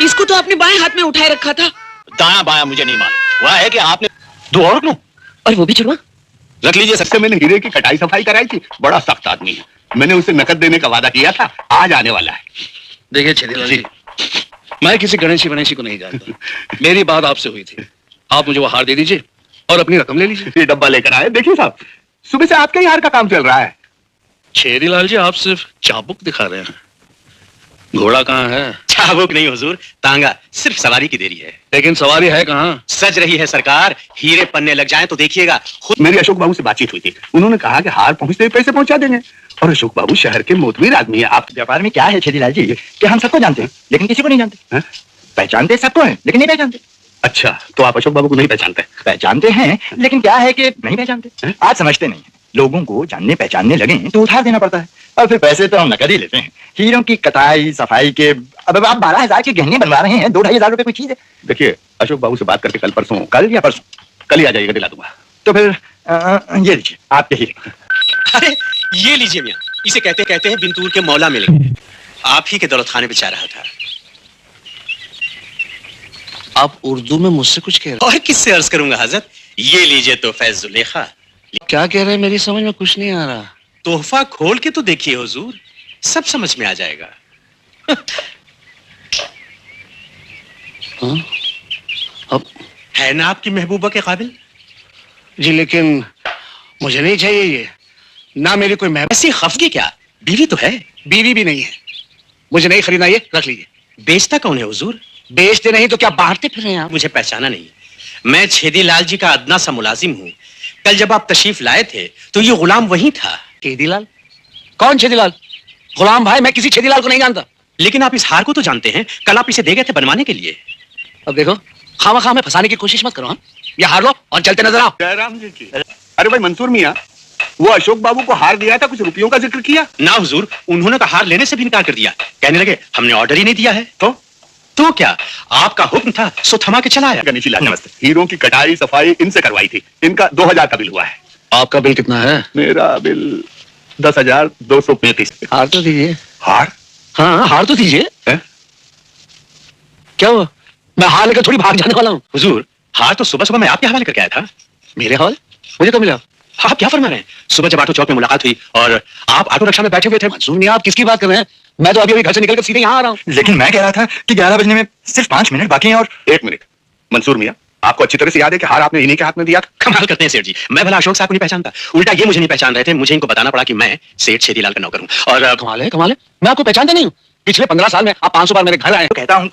इसको तो आपने बाएं हाथ में उठाए रखा था। दाया बाया मुझे नहीं मालूम, वह है कि आपने दो और लूं। और वो भी जुड़वा रख लीजिए। सबसे मैंने हीरे की कटाई सफाई कराई थी, बड़ा सख्त आदमी है। मैंने उसे नकद देने का वादा किया था, आज आने वाला है। देखिए छेदीलाल जी, मैं किसी गणेशी को नहीं जानता। मेरी बात आपसे हुई थी, आप मुझे वो हार दे दीजिए और अपनी रकम ले लीजिए। ये डब्बा लेकर आए। देखिए साहब, सुबह से आपके ही हार का काम चल रहा है। छेदीलाल जी, आप सिर्फ चाबुक दिखा रहे हैं, घोड़ा कहाँ है? चाबुक नहीं हुजूर, तांगा, सिर्फ सवारी की देरी है। लेकिन सवारी है कहाँ? सज रही है सरकार, हीरे पन्ने लग जाएं तो देखिएगा खुद। मेरी अशोक बाबू से बातचीत हुई थी, उन्होंने कहा कि हार पहुंचते ही पैसे पहुंचा देंगे। और अशोक बाबू शहर के मोतबर आदमी है। आप व्यापार में क्या है छेदीलाल जी कि हम सबको जानते हैं लेकिन किसी को नहीं जानते। हैं? पहचानते सबको हैं लेकिन नहीं पहचानते। अच्छा, तो आप अशोक बाबू को नहीं पहचानते? पहचानते हैं लेकिन क्या है कि नहीं पहचानते। आज समझते नहीं है। लोगों को जानने पहचानने लगे तो उधार देना पड़ता है और फिर पैसे तो हम नकद ही लेते हैं। हीरों की कटाई सफाई के अब आप 12,000 के गहने बनवा रहे हैं, 2-2.5 हजार रुपए कोई चीज है? देखिए, अशोक बाबू से बात करके कल परसों, कल या परसों? कल ही आ जाइएगा, दिला दूंगा। तो फिर ये लीजिए आपके हीरे। अरे ये लीजिए मियां, इसे कहते कहते हैं बिंतूर के मौला मिलेंगे। आप ही के दौलत खाने पे जा रहा था। आप उर्दू में मुझसे कुछ कह रहे और किससे अर्ज करूंगा हजरत। ये लीजिए तोहफा जुलेखा। हैं? क्या कह रहे हैं? मेरी समझ में कुछ नहीं आ रहा। तोहफा खोल के तो देखिए हुजूर, सब समझ में आ जाएगा। हाँ? अब है ना आपकी महबूबा के काबिल? जी, लेकिन मुझे नहीं चाहिए ये। ना मेरी कोई ऐसी खफगी क्या, बीवी तो है। बीवी भी नहीं है। मुझे नहीं खरीदना, ये रख लीजिए। बेचता कौन है हुजूर? बेचते नहीं तो क्या बांटते फिर रहे हैं आप? मुझे पहचाना नहीं। मैं छेदीलाल जी का अदना सा मुलाजिम हूँ। कल जब आप तशरीफ लाए थे तो ये गुलाम वही था। छेदीलाल? कौन छेदीलाल? गुलाम भाई, मैं किसी छेदीलाल को नहीं जानता। लेकिन आप इस हार को तो जानते हैं, कल आप इसे दे गए थे बनवाने के लिए। अब देखो, खामा में फंसाने की कोशिश मत करो। हाँ, ये हार लो और चलते नजर आओ। जयराम जी की। अरे भाई मंसूर मियाँ, वो अशोक बाबू को हार दिया था, कुछ रुपयों का जिक्र किया? ना हुजूर, उन्होंने तो हार लेने से भी इनकार कर दिया। कहने लगे हमने ऑर्डर ही नहीं दिया है। तो क्या, आपका हुक्म था सो थमा के चला आया। गणेशी लाल नमस्ते। हीरों की कटाई सफाई इनसे करवाई थी। इनका 2,000 का बिल हुआ है। आपका बिल कितना है? मेरा बिल 10,235। हार तो दीजिए। हार? हाँ, हार तो दीजिए। है? क्या हुआ? मैं हार लेकर थोड़ी भाग जाने वाला हूँ। हुजूर, हार तो सुबह सुबह मैं आपके हवाले करके आया था। मेरे हवाले? मुझे कब मिला? आप क्या फरमा रहे हैं? सुबह जब ऑटो चौक में मुलाकात हुई और आप ऑटो रिक्शा में बैठे हुए थे। मंसूर मियां, आप किसकी बात कर रहे हैं? मैं तो अभी घर से निकलकर सीधे यहाँ आ रहा हूँ। लेकिन मैं कह रहा था कि 11 बजने में सिर्फ 5 मिनट बाकी हैं। और 1 मिनट। मंसूर मियाँ, आपको अच्छी तरह से याद है कि हार आपने इन्हीं के हाथ में दिया था? कमाल करते हैं सेठ जी, मैं भला अशोक साहब को नहीं पहचानता, उल्टा ये मुझे नहीं पहचान रहे थे। मुझे इनको बताना पड़ा कि मैं सेठ छेदीलाल का नौकर हूँ। और कमाल है, मैं आपको पहचानता नहीं हूँ। पिछले 15 साल में आप 500 बार मेरे घर आए। कहता हूँ कि